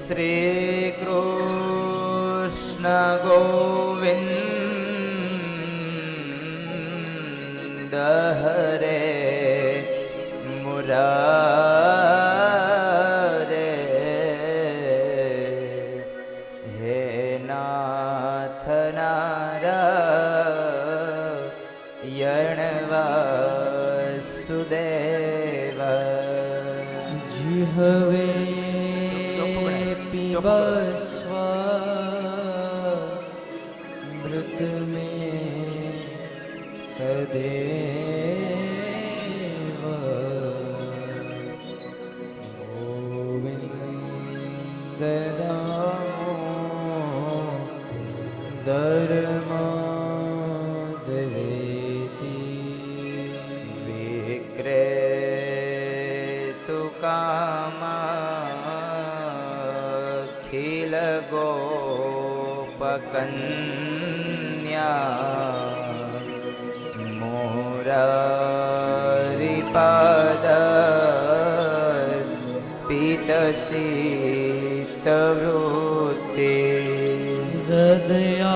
શ્રી કૃષ્ણ ગોવિંદ હરે મુરારે, હે નાથ નારાયણ વાસુદેવ. જીહવે પીબસ્વ મૃત મેં તદેવ, ગોવિંદ ધર્માદવેતી. વિક્રેતુ કામાખિલ ગોપકન્યા, મુરારિપાદ પિતચિત્તવૃત્તિ. હૃદયાદિકં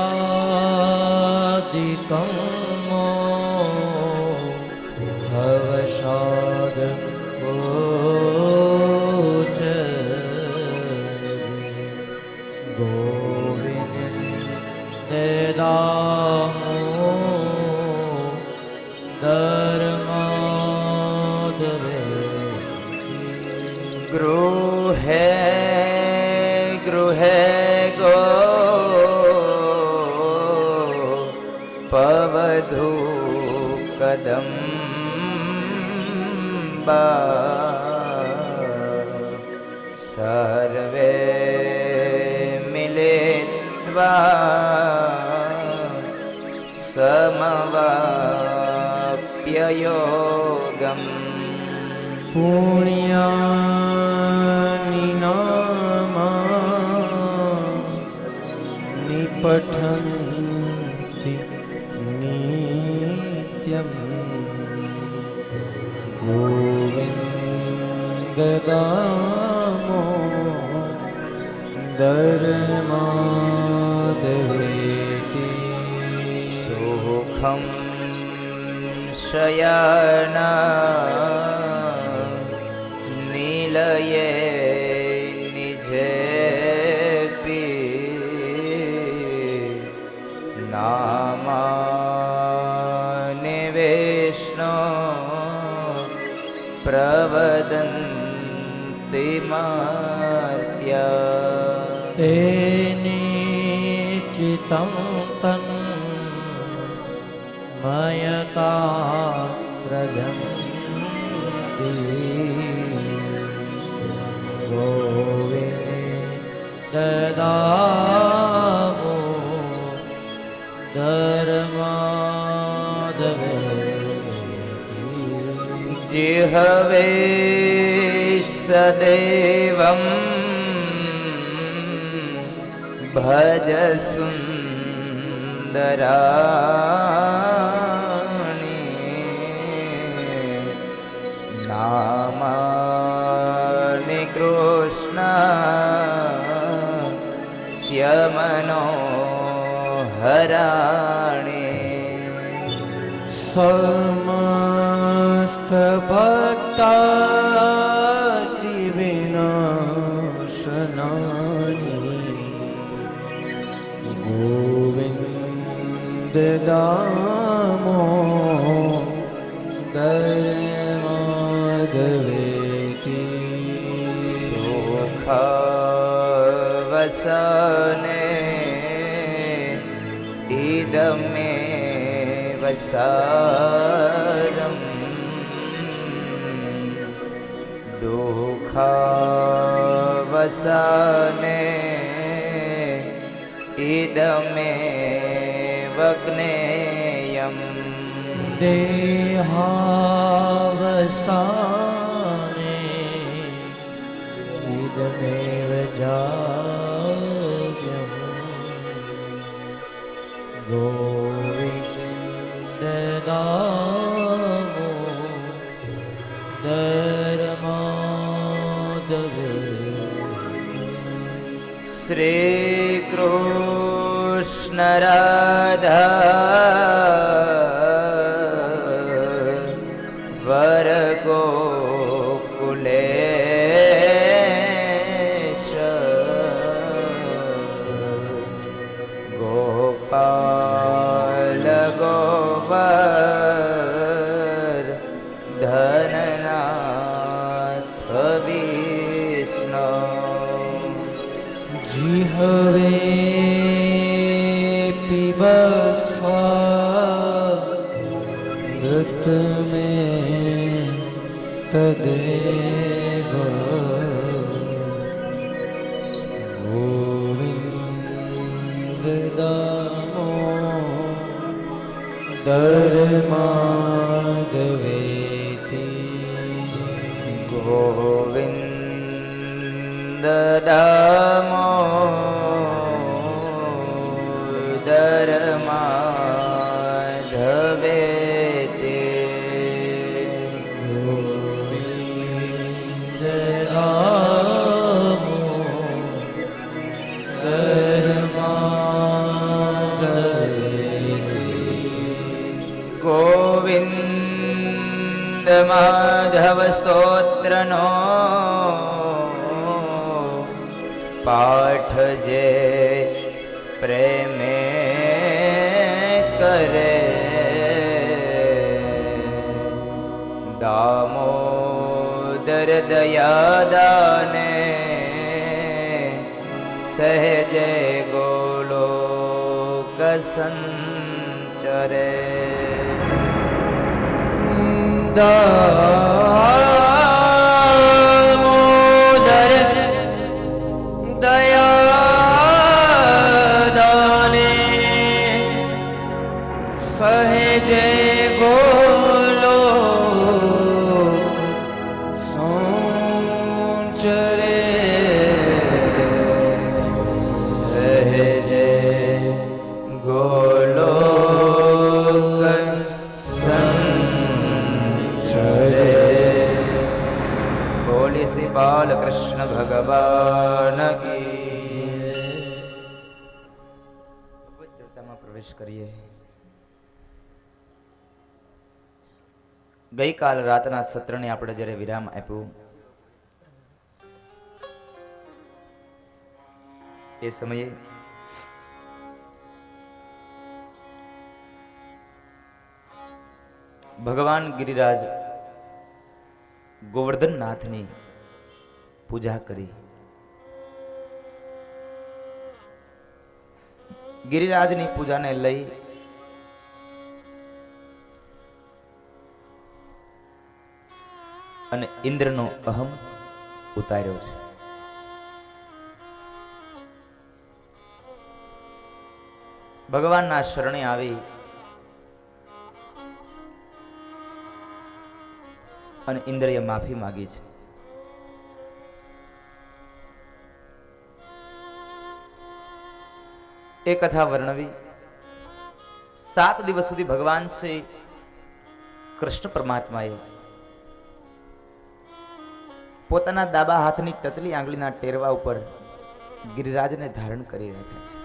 ભવસાદ ઓચ, ગોવિંદ દામો ધર્માદવે. ગૃહે ગૃહે પવધૂ કદંબા, સર્વે મિલિત્વા સમવાપ્ય યોગમ. પુણ્યાનિ નામા નિપઠન્તિ નિત્યમ, ગોવિંદ દામો ધર્માદવેતી. સુખમ શયના નિલયે નિજેપી, નામાનિ વિષ્ણુ પ્રવદન્તિ માર્ત્યા. તેનિ ચિત્तं તન્ મયતા પ્રજન્તિ, ગોવિંદ દામો ધર્માદવેતી. જીહવે સદેવં ભજ સુંદરાણી, નામાનિ કૃષ્ણસ્ય મનોહરાણી. સમસ્ત ભક્તાતિ વિનાશનાની, ગોવિંદ દામો ધર્માદવેતી. સુખવસને ઇદમેવ સારમ, દુઃખવસને ઇદમેવ જ્ઞેયમ. દેહાવસાને ઇદમેવ જાવ્યમ, ગોવિંદ દામો ધર્માદવેતી. શ્રી કૃષ્ણ રાધા વર ગોકુલેશ ગોપાલ ગોવર ધનનાથ વિષ્ણુ જી હવે પીબસ્વા મૃત મેં તદેવ ગોવિંદ દામો ધર્માદવેતી ગોવિંદ દામોદર માધવેતે ગોવિંદ દામોદર માધવેતી ગોવિંદ માધવ સ્તોત્રનો પાઠ જે પ્રેમે કરે દામોદર દયાદાને સહેજે ગોલોક સંચરે દામોદર દયાદાને સહેજે ગોલોક સંચરે સહેજે ગોલોક સંચરે બોલી શ્રી બાલકૃષ્ણ ભગવાન કી ભગવદ ચર્ચામાં પ્રવેશ કરીએ. ગઈકાલ રાતના સત્રને આપણે જ્યારે વિરામ આપ્યું એ સમયે ભગવાન ગિરિરાજ ગોવર્ધનનાથની પૂજા કરી. ગિરિરાજની પૂજાને લઈ અને ઇન્દ્રનો અહમ ઉતાર્યો છે. ભગવાનના શરણે આવી અને ઇન્દ્રએ માફી માંગી છે. એ કથા વર્ણવી 7 દિવસ સુધી ભગવાન શ્રી કૃષ્ણ પરમાત્માએ પોતાના ડાબા હાથની ટચલી આંગળીના ટેરવા ઉપર ગિરિરાજને ધારણ કરી રાખ્યા છે.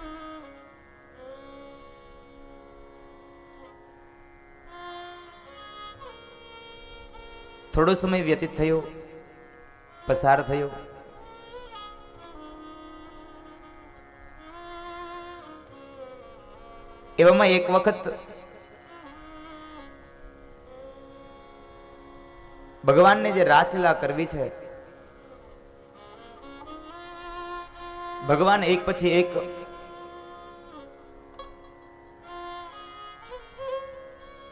થોડો સમય વ્યતીત થયો, પસાર થયો. એવામાં એક વખત ભગવાનને જે રાસલીલા કરવી છે, ભગવાન એક પછી એક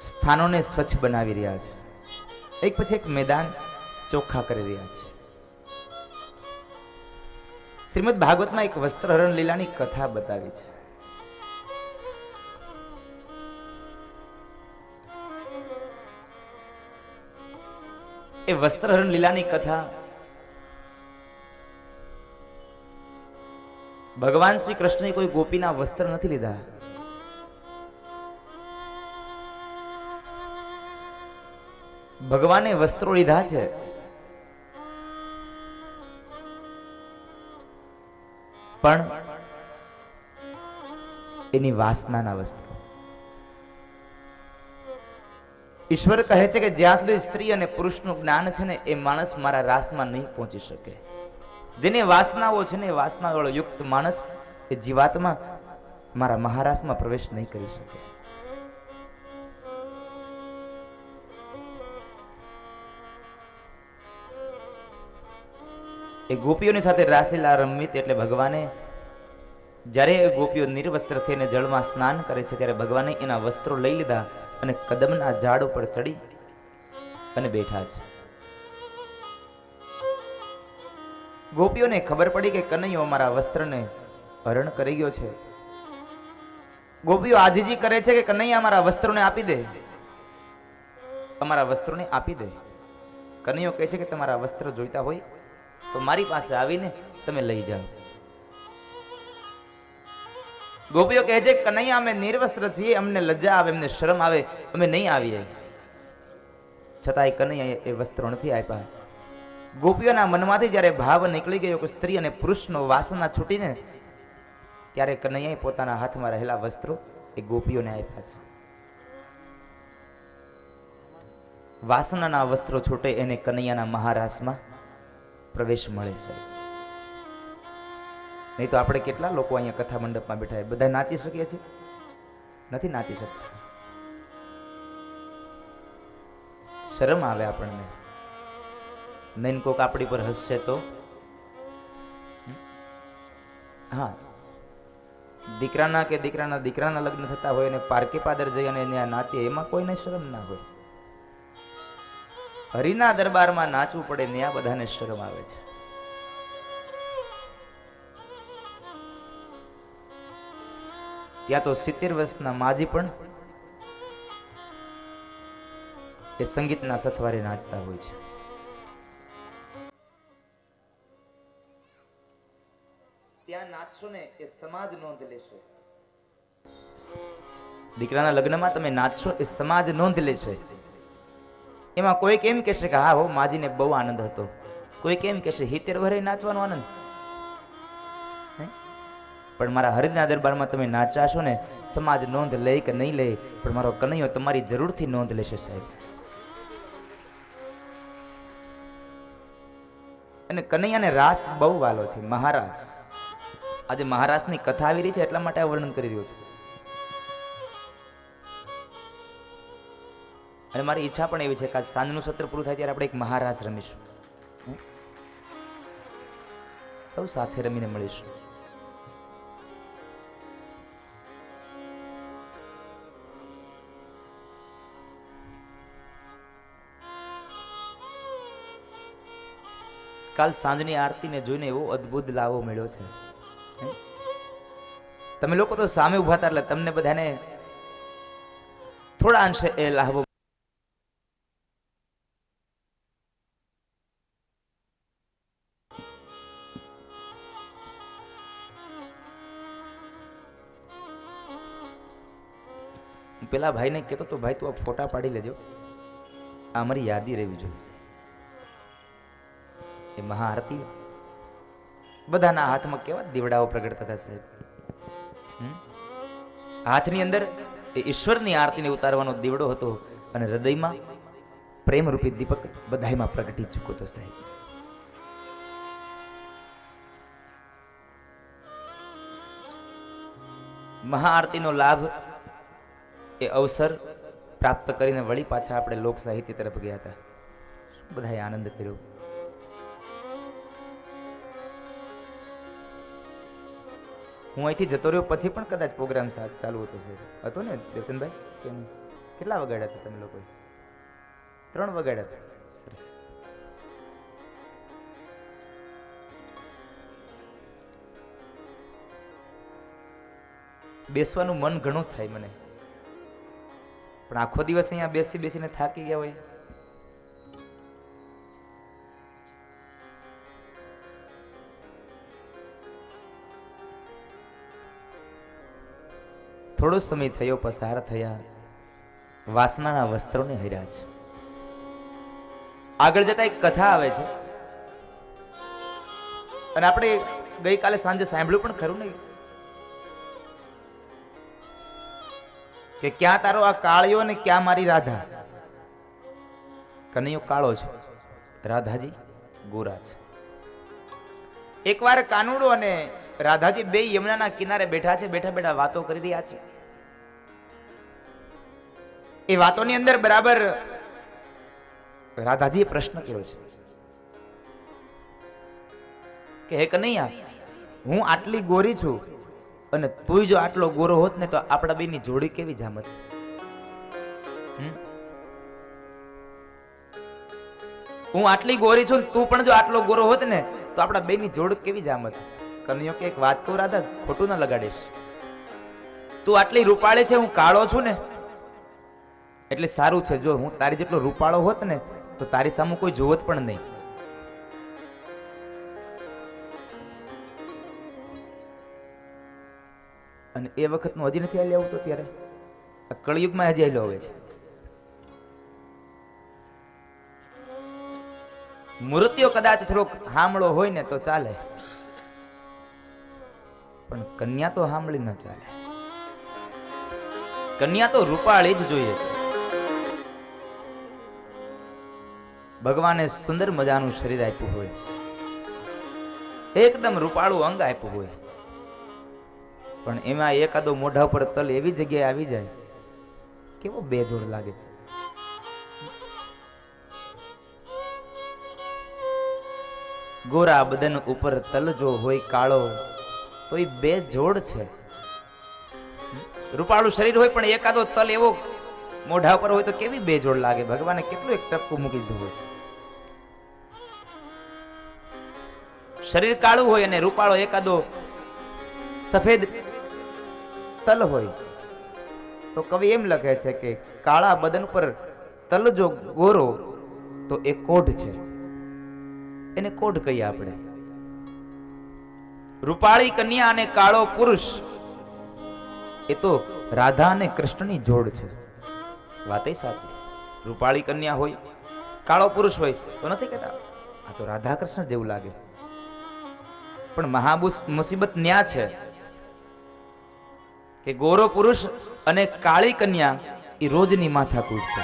સ્થાનોને સ્વચ્છ બનાવી રહ્યા છે, એક પછી એક મેદાન ચોખ્ખા કરી રહ્યા છે. શ્રીમદ ભાગવતમાં એક વસ્ત્રહરણ લીલાની કથા બતાવી છે. એ વસ્ત્રહરણ લીલાની કથા ભગવાન શ્રી કૃષ્ણએ કોઈ ગોપીના વસ્ત્ર નથી લીધા. ભગવાને વસ્ત્રો લીધા છે પણ એની વાસનાના વસ્ત્રો. ઈશ્વર કહે છે કે જ્યાં સુધી સ્ત્રી અને પુરુષનું જ્ઞાન છે ને એ માણસ મારા રાસમાં નહીં પહોંચી શકે. જેની વાસનાઓ છે ને એ વાસનાવાળો યુક્ત માણસ એ જીવાત્મા મારા મહારાસમાં પ્રવેશ નહીં કરી શકે. એ ગોપીઓની સાથે રાસલીલા રમવી એટલે ભગવાને જ્યારે એ ગોપીઓ નિર્વસ્ત્ર થઈને જળમાં સ્નાન કરે છે ત્યારે ભગવાને એના વસ્ત્રો લઈ લીધા અને કદમના ઝાડ ઉપર ચડી અને બેઠા છે. ગોપીઓને ખબર પડી કે કનૈયો અમારા વસ્ત્રને હરણ કરી ગયો છે. ગોપીઓ આજીજી કરે છે કે કનૈયા અમારા વસ્ત્રોને આપી દે, અમારા વસ્ત્રોને આપી દે. કનૈયો કહે છે કે તમારા વસ્ત્ર જોઈતા હોય તો મારી પાસે આવીને તમે લઈ જાઓ. ગોપીઓ કહે છે કનૈયા અમે નિર્વસ્ત્ર છીએ, અમને લજ્જા આવે, અમને શરમ આવે, અમે નહીં આવીએ. છતાંય કનૈયાએ એ વસ્ત્રો નથી આપ્યા. ગોપીઓના મનમાંથી જ્યારે ભાવ નીકળી ગયો કે સ્ત્રી અને પુરુષનો વાસના છૂટીને ત્યારે કનૈયાએ પોતાના હાથમાં રહેલા વસ્ત્રો એ ગોપીઓને આપ્યા છે. વાસનાના વસ્ત્રો છૂટે એને કનૈયાના મહારાસમાં પ્રવેશ મળે છે. નહીં તો આપણે કેટલા લોકો અહીંયા કથા મંડપમાં બેઠા બધા નાચી શકીએ છીએ? નથી નાચી શકતા. શરમ આવે આપણને. નહીં કોક આપણી પર હસશે તો. હા, દીકરાના કે દીકરાના લગ્ન થતા હોય અને પારકે પાદર જઈ અને ત્યાં નાચીએ એમાં કોઈને શરમ ના હોય. હરિના દરબારમાં નાચવું પડે ત્યાં બધાને શરમ આવે છે. ત્યાં તો 70 વર્ષના માજી પણ એ સંગીતના સથવારે નાચતા હોય છે. ત્યાં નાચશો ને એ સમાજ નોંધ લેશે. દીકરાના લગ્નમાં તમે નાચશો એ સમાજ નોંધ લેશે. એમાં કોઈ કેમ કહેશે કે હા હો માજીને બહુ આનંદ હતો, કોઈ કેમ કહેશે 70 વર્ષે નાચવાનો આનંદ. પણ મારા હરિના દરબારમાં તમે નાચાશો ને સમાજ નોંધ લે કે નહીં લે, પણ મારો કનૈયો તમારી જરૂરથી નોંધ લેશે સાહેબ. અને કનૈયાને રાસ બહુ વાલો છે, મહારાસ. આજે મહારાસની કથા આવી રહી છે એટલા માટે આ વર્ણન કરી રહ્યો છું. અને મારી ઈચ્છા પણ એવી છે કે આજ સાંજનું સત્ર પૂરું થાય ત્યારે આપણે એક મહારાસ રમીશું. સૌ સાથે રમીને મળીશું. કાલ સાંજની આરતીને જોઈને એવો અદ્ભુત લાવો મળ્યો છે. તમે લોકો તો સામે ઉભા હતા એટલે તમને બધાને થોડા અંશે એ લાભો. પેલા ભાઈને કહેતો તો ભાઈ તું આ ફોટા પાડી લેજો, આ અમારી યાદી રહેવી જોઈએ. એ મહાઆરતી બધાના હાથમાં કેવા દીવડાઓ પ્રગટ થતા સાહેબ. હાથની અંદર એ ઈશ્વરની આરતીને ઉતારવાનો દીવડો હતો અને હૃદયમાં પ્રેમરૂપી દીપક બધાયમાં પ્રગટી ચૂક્યો હતો સાહેબ. મહાઆરતીનો લાભ એ અવસર પ્રાપ્ત કરીને વળી પાછા આપણે લોક સાહિત્ય તરફ ગયા હતા. શું બધાએ આનંદ કર્યો. હું અહીંથી જતો રહ્યો પછી પણ કદાચ પ્રોગ્રામ ચાલુ હતો ને દેવચંદભાઈ? કેમ કેટલા વગાડ્યા હતા તમે લોકોએ? 3 વગાડ્યા હતા. સરસ. બેસવાનું મન ઘણું થાય મને, પણ આખો દિવસ અહીંયા બેસીને થાકી ગયા હોય. થોડો સમય થયો પસાર થયા, વાસનાના વસ્ત્રોને હર્યા છે. આગળ જતા એક કથા આવે છે અને આપણે ગઈકાલે સાંજે સાંભળ્યું પણ ખરું ને કે ક્યાં તારો આ કાળિયો ને ક્યાં મારી રાધા? કનૈયો કાળો છે, રાધાજી ગોરા છે. એકવાર કાનુડો અને રાધાજી બે યમુનાના કિનારે બેઠા છે. બેઠા બેઠા વાતો કરી રહ્યા છે. એ વાતોની અંદર બરાબર રાધાજીએ પ્રશ્ન કર્યો છે કે હે કનૈયા, હું આટલી ગોરી છું અને તું જો આટલો ગોરો હોત ને તો આપણા બેની જોડી કેવી જામત? હું આટલી ગોરી છું, તું પણ જો આટલો ગોરો હોત ને તો આપણા બેની જોડ કેવી જામત? કનૈયો કે એક વાત કહું રાધા, ખોટું ના લગાડીશ. તું આટલી રૂપાળી છે, હું કાળો છું ને એટલે સારું છે. જો હું તારી જેટલો રૂપાળો હોત ને તો તારી સામે કોઈ જોવત પણ નહીં. અને એ વખતનું હજી નથી હાલી આવતો, ત્યારે આ કળિયુગમાં હજી હાલ્યો આવે છે. મૃત્યુ કદાચ થોડોક હામળો હોય ને તો ચાલે, પણ કન્યા તો હામળી ન ચાલે. કન્યા તો રૂપાળી જ જોઈએ છે. ભગવાને સુંદર મજાનું શરીર આપ્યું હોય, એકદમ રૂપાળું અંગ આપ્યું હોય, પણ એમાં એકાદો મોઢા પર તલ એવી જગ્યાએ આવી જાય, કેવો બેજોડ લાગે છે. ગોરા બદન ઉપર તલ જો હોય કાળો તો એ બેજોડ છે. રૂપાળું શરીર હોય પણ એકાદો તલ એવો મોઢા પર હોય તો કેવી બેજોડ લાગે. ભગવાને કેટલું એક ટપકું મૂકી દીધું હોય. શરીર કાળું હોય અને રૂપાળો એકાદો સફેદ તલ હોય તો કવિ એમ લખે છે કે કાળા બદન પર તલ જો ગોરો તો એ કોઢ છે, એને કોઢ કહીએ આપણે. રૂપાળી કન્યા અને કાળો પુરુષ એ તો રાધા અને કૃષ્ણની જોડ છે. વાત એ સાચી. રૂપાળી કન્યા હોય, કાળો પુરુષ હોય તો નથી કહેતા આ તો રાધા કૃષ્ણ જેવું લાગે. પણ મુસીબત ન્યા છે કે ગોરો પુરુષ અને કાળી કન્યા એ રોજની માથાકૂટ છે.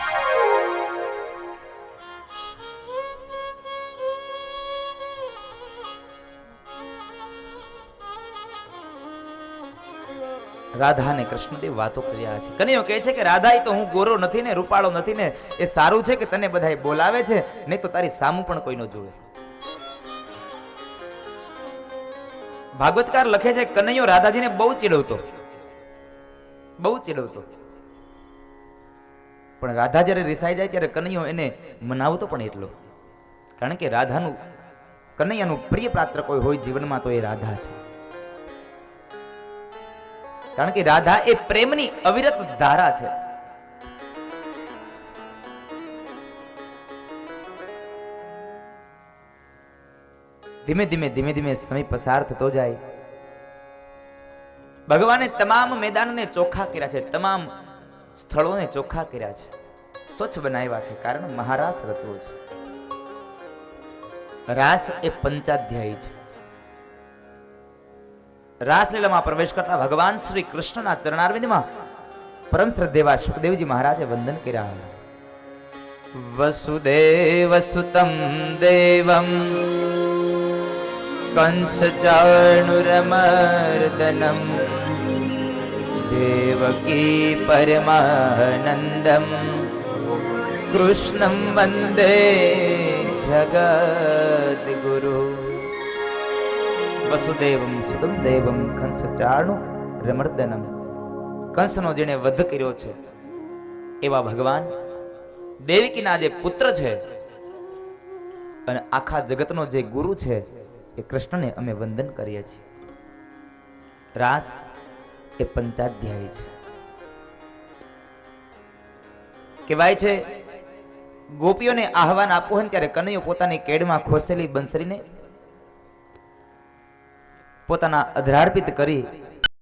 રાધા અને કૃષ્ણદેવ વાતો કર્યા છે. કનૈયો કહે છે કે રાધા, તો હું ગોરો નથી ને રૂપાળો નથી ને, એ સારું છે કે તને બધા બોલાવે છે, નહીં તો તારી સામું પણ કોઈ ન જોવે. ભાગવતકાર લખે છે કનૈયો રાધાજીને બહુ ચીડવતો, બહુ ચીડવતો. પણ રાધા જ્યારે રિસાઈ જાય ત્યારે કનૈયો એને મનાવતો પણ એટલો. કારણ કે રાધાનું, કનૈયાનું પ્રિય પાત્ર કોઈ હોય જીવનમાં તો એ રાધા છે. કારણ કે રાધા એ પ્રેમની અવિરત ધારા છે. ધીમે ધીમે ધીમે ધીમે સમય પસાર થતો જાય. ભગવાને તમામ મેદાનને ચોખ્ખા કર્યા છે, તમામ સ્થળોને ચોખ્ખા કર્યા છે, સ્વચ્છ બનાવ્યા છે. કારણ મહારાસ રચવો છે. રાસ એ પંચાધ્યાયી છે. રાસલીલામાં પ્રવેશ કરતા ભગવાન શ્રી કૃષ્ણના ચરણારવિંદમાં પરમ શ્રદ્ધેવા સુખદેવજી મહારાજે વંદન કર્યા. વસુદેવ સુતમ દેવમ કંસ ચાણુરમર્દનમ દેવકી પરમાનંદમ કૃષ્ણમ વંદે જગત ગુરુ. વસુદેવમ સુતમ દેવમ કંસ ચાણુ રમર્દનમ. કંસનો જેને વધ કર્યો છે એવા ભગવાન દેવકીના જે પુત્ર છે અને આખા જગતનો જે ગુરુ છે એ કૃષ્ણને અમે વંદન કરીએ છીએ. રાસ એ પંચાધ્યાયી છે. કહેવાય છે ગોપીઓને આહવાન આપવું હોય ત્યારે કનૈયો પોતાની કેડમાં ખોસેલી બંસરીને પોતાના અધરાર્પિત કરી